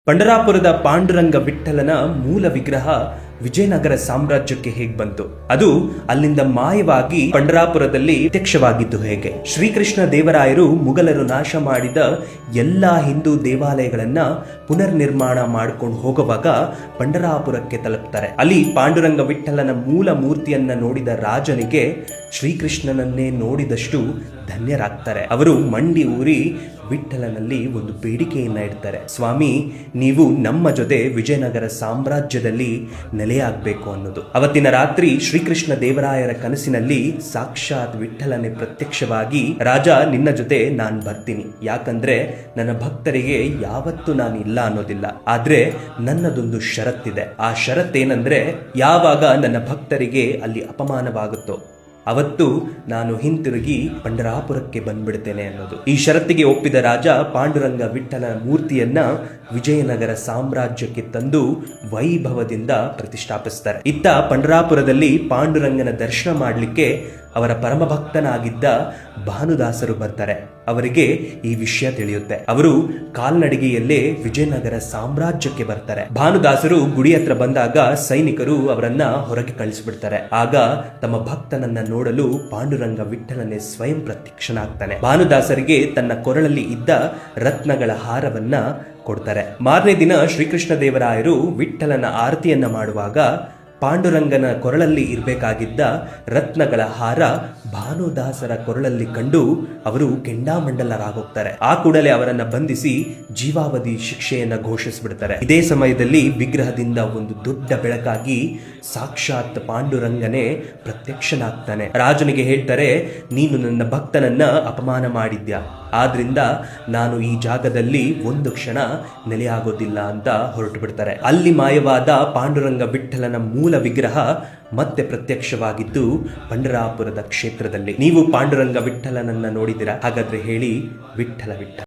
ಪಂಢರಾಪುರದ ಪಾಂಡುರಂಗ ವಿಠ್ಠಲನ ಮೂಲ ವಿಗ್ರಹ ವಿಜಯನಗರ ಸಾಮ್ರಾಜ್ಯಕ್ಕೆ ಹೇಗೆ ಬಂತು, ಅದು ಅಲ್ಲಿಂದ ಮಾಯವಾಗಿ ಪಂಢರಾಪುರದಲ್ಲಿ ಪ್ರತ್ಯಕ್ಷವಾಗಿದ್ದು ಹೇಗೆ? ಶ್ರೀಕೃಷ್ಣ ದೇವರಾಯರು ಮುಗಲರು ನಾಶ ಮಾಡಿದ ಎಲ್ಲಾ ಹಿಂದೂ ದೇವಾಲಯಗಳನ್ನ ಪುನರ್ ನಿರ್ಮಾಣ ಮಾಡ್ಕೊಂಡು ಹೋಗುವಾಗ ಪಂಢರಾಪುರಕ್ಕೆ ತಲುಪ್ತಾರೆ. ಅಲ್ಲಿ ಪಾಂಡುರಂಗ ವಿಠ್ಠಲನ ಮೂಲ ಮೂರ್ತಿಯನ್ನ ನೋಡಿದ ರಾಜನಿಗೆ ಶ್ರೀಕೃಷ್ಣನನ್ನೇ ನೋಡಿದಷ್ಟು ಧನ್ಯರಾಗ್ತಾರೆ. ಅವರು ಮಂಡಿ ಊರಿ ವಿಠ್ಠಲನಲ್ಲಿ ಒಂದು ಬೇಡಿಕೆಯನ್ನ ಇಡ್ತಾರೆ. ಸ್ವಾಮಿ, ನೀವು ನಮ್ಮ ಜೊತೆ ವಿಜಯನಗರ ಸಾಮ್ರಾಜ್ಯದಲ್ಲಿ ನೆಲೆಯಾಗಬೇಕು ಅನ್ನೋದು. ಅವತ್ತಿನ ರಾತ್ರಿ ಶ್ರೀಕೃಷ್ಣ ದೇವರಾಯರ ಕನಸಿನಲ್ಲಿ ಸಾಕ್ಷಾತ್ ವಿಠ್ಠಲನೆ ಪ್ರತ್ಯಕ್ಷವಾಗಿ, ರಾಜ, ನಿನ್ನ ಜೊತೆ ನಾನು ಬರ್ತೀನಿ, ಯಾಕಂದ್ರೆ ನನ್ನ ಭಕ್ತರಿಗೆ ಯಾವತ್ತೂ ನಾನು ಇಲ್ಲ ಅನ್ನೋದಿಲ್ಲ, ಆದ್ರೆ ನನ್ನದೊಂದು ಷರತ್ತಿದೆ. ಆ ಷರತ್ತೇನಂದ್ರೆ, ಯಾವಾಗ ನನ್ನ ಭಕ್ತರಿಗೆ ಅಲ್ಲಿ ಅಪಮಾನವಾಗುತ್ತೋ ಅವತ್ತು ನಾನು ಹಿಂತಿರುಗಿ ಪಂಢರಾಪುರಕ್ಕೆ ಬಂದ್ಬಿಡ್ತೇನೆ ಅನ್ನೋದು. ಈ ಷರತ್ತಿಗೆ ಒಪ್ಪಿದ ರಾಜ ಪಾಂಡುರಂಗ ವಿಠ್ಠಲ ಮೂರ್ತಿಯನ್ನ ವಿಜಯನಗರ ಸಾಮ್ರಾಜ್ಯಕ್ಕೆ ತಂದು ವೈಭವದಿಂದ ಪ್ರತಿಷ್ಠಾಪಿಸ್ತಾರೆ. ಇತ್ತ ಪಂಢರಾಪುರದಲ್ಲಿ ಪಾಂಡುರಂಗನ ದರ್ಶನ ಮಾಡಲಿಕ್ಕೆ ಅವರ ಪರಮಭಕ್ತನಾಗಿದ್ದ ಭಾನುದಾಸರು ಬರ್ತಾರೆ. ಅವರಿಗೆ ಈ ವಿಷಯ ತಿಳಿಯುತ್ತೆ. ಅವರು ಕಾಲ್ನಡಿಗೆಯಲ್ಲೇ ವಿಜಯನಗರ ಸಾಮ್ರಾಜ್ಯಕ್ಕೆ ಬರ್ತಾರೆ. ಭಾನುದಾಸರು ಗುಡಿ ಹತ್ರ ಬಂದಾಗ ಸೈನಿಕರು ಅವರನ್ನ ಹೊರಗೆ ಕಳಿಸ್ಬಿಡ್ತಾರೆ. ಆಗ ತಮ್ಮ ಭಕ್ತನನ್ನ ನೋಡಲು ಪಾಂಡುರಂಗ ವಿಠ್ಠಲನೆ ಸ್ವಯಂ ಪ್ರತ್ಯಕ್ಷನಾಗ್ತಾನೆ. ಭಾನುದಾಸರಿಗೆ ತನ್ನ ಕೊರಳಲ್ಲಿ ಇದ್ದ ರತ್ನಗಳ ಹಾರವನ್ನ ಕೊಡ್ತಾರೆ. ಮಾರನೇ ದಿನ ಶ್ರೀಕೃಷ್ಣ ದೇವರಾಯರು ವಿಠ್ಠಲನ ಆರತಿಯನ್ನ ಮಾಡುವಾಗ ಪಾಂಡುರಂಗನ ಕೊರಳಲ್ಲಿ ಇರಬೇಕಾಗಿದ್ದ ರತ್ನಗಳ ಹಾರ ಭಾನುದಾಸರ ಕೊರಳಲ್ಲಿ ಕಂಡು ಅವರು ಕೆಂಡಾಮಂಡಲರಾಗೋಗ್ತಾರೆ. ಆ ಕೂಡಲೇ ಅವರನ್ನ ಬಂಧಿಸಿ ಜೀವಾವಧಿ ಶಿಕ್ಷೆಯನ್ನ ಘೋಷಿಸಿಬಿಡ್ತಾರೆ. ಇದೇ ಸಮಯದಲ್ಲಿ ವಿಗ್ರಹದಿಂದ ಒಂದು ದೊಡ್ಡ ಬೆಳಕಾಗಿ ಸಾಕ್ಷಾತ್ ಪಾಂಡುರಂಗನೇ ಪ್ರತ್ಯಕ್ಷನಾಗ್ತಾನೆ. ರಾಜನಿಗೆ ಹೇಳ್ತಾರೆ, ನೀನು ನನ್ನ ಭಕ್ತನನ್ನ ಅಪಮಾನ ಮಾಡಿದ್ಯಾ, ಆದ್ರಿಂದ ನಾನು ಈ ಜಾಗದಲ್ಲಿ ಒಂದು ಕ್ಷಣ ನೆಲೆಯಾಗೋದಿಲ್ಲ ಅಂತ ಹೊರಟು ಬಿಡ್ತಾರೆ. ಅಲ್ಲಿ ಮಾಯವಾದ ಪಾಂಡುರಂಗ ವಿಠ್ಠಲನ ಮೂಲ ವಿಗ್ರಹ ಮತ್ತೆ ಪ್ರತ್ಯಕ್ಷವಾಗಿದ್ದು ಪಂಢರಾಪುರದ ಕ್ಷೇತ್ರದಲ್ಲಿ. ನೀವು ಪಾಂಡುರಂಗ ವಿಠ್ಠಲನನ್ನ ನೋಡಿದಿರಾ? ಹಾಗಾದ್ರೆ ಹೇಳಿ, ವಿಠ್ಠಲ ವಿಠ್ಠಲ.